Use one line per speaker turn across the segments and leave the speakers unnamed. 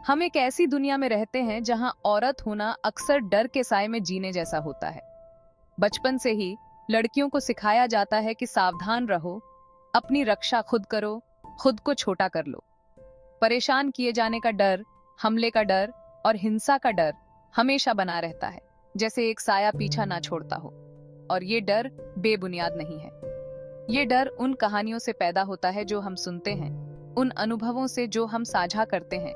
हम एक ऐसी दुनिया में रहते हैं जहां औरत होना अक्सर डर के साए में जीने जैसा होता है। बचपन से ही लड़कियों को सिखाया जाता है कि सावधान रहो, अपनी रक्षा खुद करो, खुद को छोटा कर लो। परेशान किए जाने का डर, हमले का डर और हिंसा का डर हमेशा बना रहता है, जैसे एक साया पीछा ना छोड़ता हो। और ये डर बेबुनियाद नहीं है। ये डर उन कहानियों से पैदा होता है जो हम सुनते हैं, उन अनुभवों से जो हम साझा करते हैं,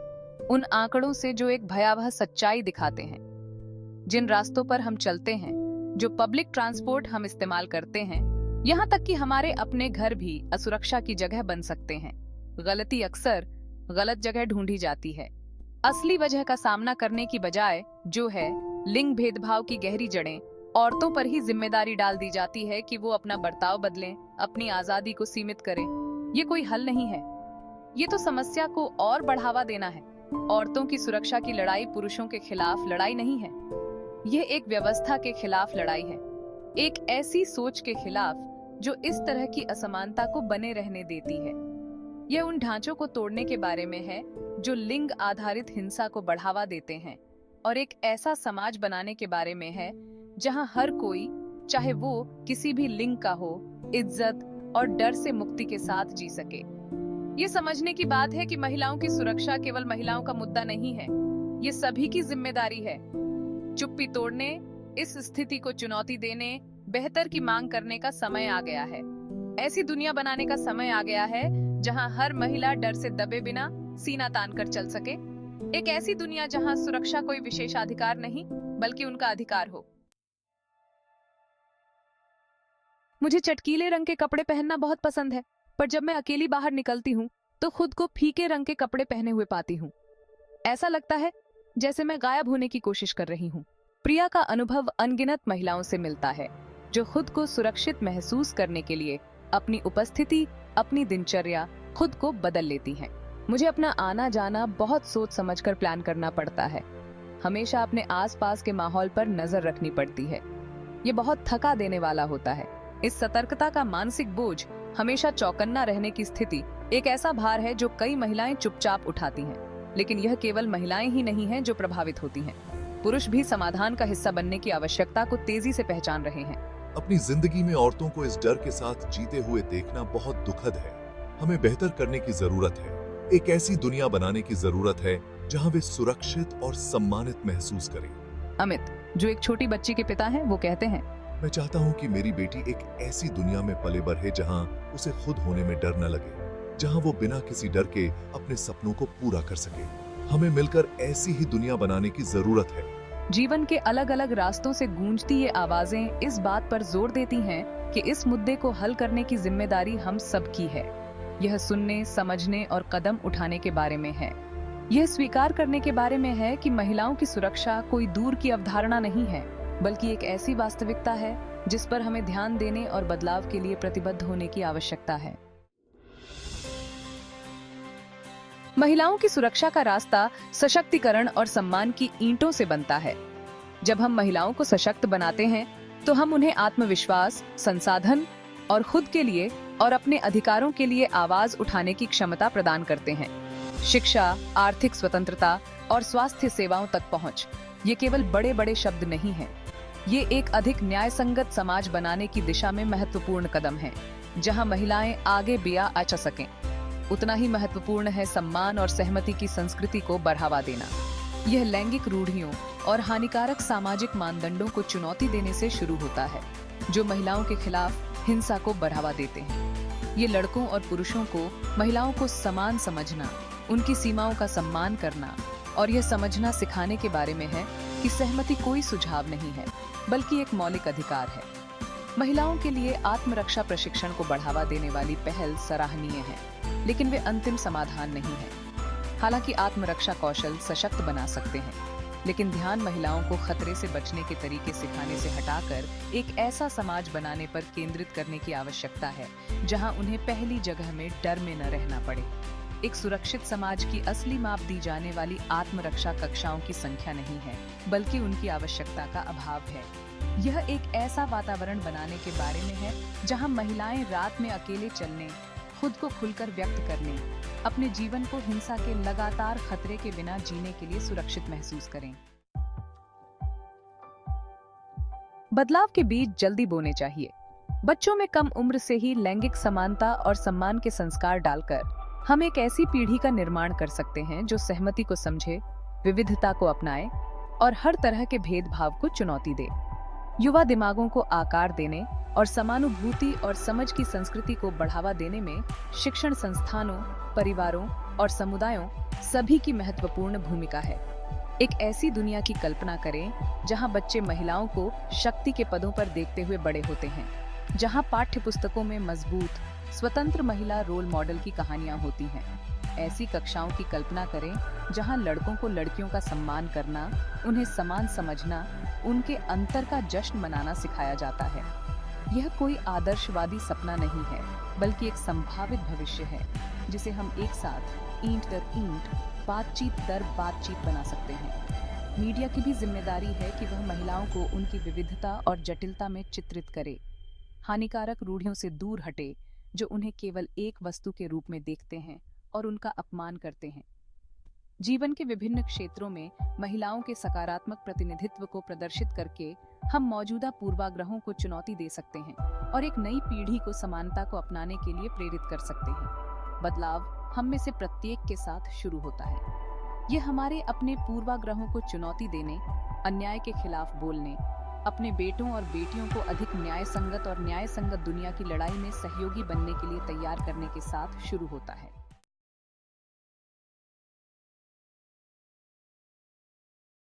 उन आंकड़ों से जो एक भयावह सच्चाई दिखाते हैं। जिन रास्तों पर हम चलते हैं, जो पब्लिक ट्रांसपोर्ट हम इस्तेमाल करते हैं, यहाँ तक कि हमारे अपने घर भी असुरक्षा की जगह बन सकते हैं। गलती अक्सर गलत जगह ढूंढी जाती है। असली वजह का सामना करने की बजाय जो है लिंग भेदभाव की गहरी जड़ें, औरतों पर ही जिम्मेदारी डाल दी जाती है कि वो अपना बर्ताव बदलें, अपनी आजादी को सीमित करें। ये कोई हल नहीं है। ये तो समस्या को और बढ़ावा देना है। औरतों की सुरक्षा की लड़ाई पुरुषों के खिलाफ लड़ाई नहीं है। यह एक व्यवस्था के खिलाफ लड़ाई है, एक ऐसी सोच के खिलाफ जो इस तरह की असमानता को बने रहने देती है। यह उन ढांचों को तोड़ने के बारे में है जो लिंग आधारित हिंसा को बढ़ावा देते हैं, और एक ऐसा समाज बनाने के बारे में है जहां हर कोई, चाहे वो किसी भी लिंग का हो, इज्जत और डर से मुक्ति के साथ जी सके। ये समझने की बात है कि महिलाओं की सुरक्षा केवल महिलाओं का मुद्दा नहीं है, ये सभी की जिम्मेदारी है। चुप्पी तोड़ने, इस स्थिति को चुनौती देने, बेहतर की मांग करने का समय आ गया है। ऐसी दुनिया बनाने का समय आ गया है जहां हर महिला डर से दबे बिना सीना तान कर चल सके। एक ऐसी दुनिया जहां सुरक्षा कोई विशेषाधिकार नहीं, बल्कि उनका अधिकार हो। मुझे चटकीले रंग के कपड़े पहनना बहुत पसंद है, पर जब मैं अकेली बाहर निकलती हूँ तो खुद को फीके रंग के कपड़े पहने हुए पाती हूँ। ऐसा लगता है जैसे मैं गायब होने की कोशिश कर रही हूँ। प्रिया का अनुभव अनगिनत महिलाओं से मिलता है जो खुद को सुरक्षित महसूस करने के लिए अपनी उपस्थिति, अपनी दिनचर्या खुद को बदल लेती हैं। मुझे अपना आना जाना बहुत सोच समझकर प्लान करना पड़ता है। हमेशा अपने आसपास के माहौल पर नजर रखनी पड़ती है। ये बहुत थका देने वाला होता है। इस सतर्कता का मानसिक बोझ, हमेशा चौकन्ना रहने की स्थिति, एक ऐसा भार है जो कई महिलाएं चुपचाप उठाती हैं। लेकिन यह केवल महिलाएं ही नहीं हैं जो प्रभावित होती हैं। पुरुष भी समाधान का हिस्सा बनने की आवश्यकता को तेजी से पहचान रहे हैं।
अपनी जिंदगी में औरतों को इस डर के साथ जीते हुए देखना बहुत दुखद है। हमें बेहतर करने की जरूरत है। एक ऐसी दुनिया बनाने की जरूरत है जहां वे सुरक्षित और सम्मानित महसूस करें।
अमित, जो एक छोटी बच्ची के पिता हैं, वो कहते हैं,
मैं चाहता हूं कि मेरी बेटी एक ऐसी दुनिया में पले बढ़े जहां उसे खुद होने में डर न लगे, जहां वो बिना किसी डर के अपने सपनों को पूरा कर सके। हमें मिलकर ऐसी ही दुनिया बनाने की जरूरत है।
जीवन के अलग अलग रास्तों से गूंजती ये आवाजें इस बात पर जोर देती हैं कि इस मुद्दे को हल करने की जिम्मेदारी हम सब की है। यह सुनने, समझने और कदम उठाने के बारे में है। यह स्वीकार करने के बारे में है कि महिलाओं की सुरक्षा कोई दूर की अवधारणा नहीं है, बल्कि एक ऐसी वास्तविकता है जिस पर हमें ध्यान देने और बदलाव के लिए प्रतिबद्ध होने की आवश्यकता है। महिलाओं की सुरक्षा का रास्ता सशक्तिकरण और सम्मान की ईंटों से बनता है। जब हम महिलाओं को सशक्त बनाते हैं तो हम उन्हें आत्मविश्वास, संसाधन और खुद के लिए और अपने अधिकारों के लिए आवाज उठाने की क्षमता प्रदान करते हैं। शिक्षा, आर्थिक स्वतंत्रता और स्वास्थ्य सेवाओं तक पहुंच, ये केवल बड़े बड़े शब्द नहीं हैं। ये एक अधिक न्यायसंगत समाज बनाने की दिशा में महत्वपूर्ण कदम है, जहां महिलाएं आगे बिया आचा सकें। उतना ही महत्वपूर्ण है सम्मान और सहमति की संस्कृति को बढ़ावा देना। यह लैंगिक रूढ़ियों और हानिकारक सामाजिक मानदंडों को चुनौती देने से शुरू होता है, जो महिलाओं के खिलाफ हिंसा को बढ़ावा देते हैं। ये लड़कों और पुरुषों को महिलाओं को समान समझना, उनकी सीमाओं का सम्मान करना और यह समझना सिखाने के बारे में है कि सहमति कोई सुझाव नहीं है, बल्कि एक मौलिक अधिकार है। महिलाओं के लिए आत्मरक्षा प्रशिक्षण को बढ़ावा देने वाली पहल सराहनीय है, लेकिन वे अंतिम समाधान नहीं है। हालांकि आत्मरक्षा कौशल सशक्त बना सकते हैं, लेकिन ध्यान महिलाओं को खतरे से बचने के तरीके सिखाने से हटाकर एक ऐसा समाज बनाने पर केंद्रित करने की आवश्यकता है जहां उन्हें पहली जगह में डर में न रहना पड़े। एक सुरक्षित समाज की असली माप दी जाने वाली आत्मरक्षा कक्षाओं की संख्या नहीं है, बल्कि उनकी आवश्यकता का अभाव है। यह एक ऐसा वातावरण बनाने के बारे में है जहां महिलाएं रात में अकेले चलने, खुद को खुलकर व्यक्त करने, अपने जीवन को हिंसा के लगातार खतरे के बिना जीने के लिए सुरक्षित महसूस करें। बदलाव के बीज जल्दी बोने चाहिए। बच्चों में कम उम्र से ही लैंगिक समानता और सम्मान के संस्कार डालकर हम एक ऐसी पीढ़ी का निर्माण कर सकते हैं जो सहमति को समझे, विविधता को अपनाए और हर तरह के भेदभाव को चुनौती दे। युवा दिमागों को आकार देने और समानुभूति और समझ की संस्कृति को बढ़ावा देने में शिक्षण संस्थानों, परिवारों और समुदायों सभी की महत्वपूर्ण भूमिका है। एक ऐसी दुनिया की कल्पना करें जहां बच्चे महिलाओं को शक्ति के पदों पर देखते हुए बड़े होते हैं, जहां पाठ्य पुस्तकों में मजबूत, स्वतंत्र महिला रोल मॉडल की कहानियां होती हैं। ऐसी कक्षाओं की कल्पना करें जहां लड़कों को लड़कियों का सम्मान करना, उन्हें समान समझना, उनके अंतर का जश्न मनाना सिखाया जाता है। यह कोई आदर्शवादी सपना नहीं है, बल्कि एक संभावित भविष्य है जिसे हम एक साथ ईंट दर ईंट, बातचीत दर बातचीत बना सकते हैं। मीडिया की भी जिम्मेदारी है कि वह महिलाओं को उनकी विविधता और जटिलता में चित्रित करे, हानिकारक रूढ़ियों से दूर हटे जो उन्हें केवल एक वस्तु के रूप में देखते हैं और उनका अपमान करते हैं। जीवन के विभिन्न क्षेत्रों में महिलाओं के सकारात्मक प्रतिनिधित्व को प्रदर्शित करके हम मौजूदा पूर्वाग्रहों को चुनौती दे सकते हैं और एक नई पीढ़ी को समानता को अपनाने के लिए प्रेरित कर सकते हैं। बदलाव हम में से प्रत्येक के साथ शुरू होता है। यह हमारे अपने पूर्वाग्रहों को चुनौती देने, अन्याय के खिलाफ बोलने, अपने बेटों और बेटियों को अधिक न्याय संगत दुनिया की लड़ाई में सहयोगी बनने के लिए तैयार करने के साथ शुरू होता है।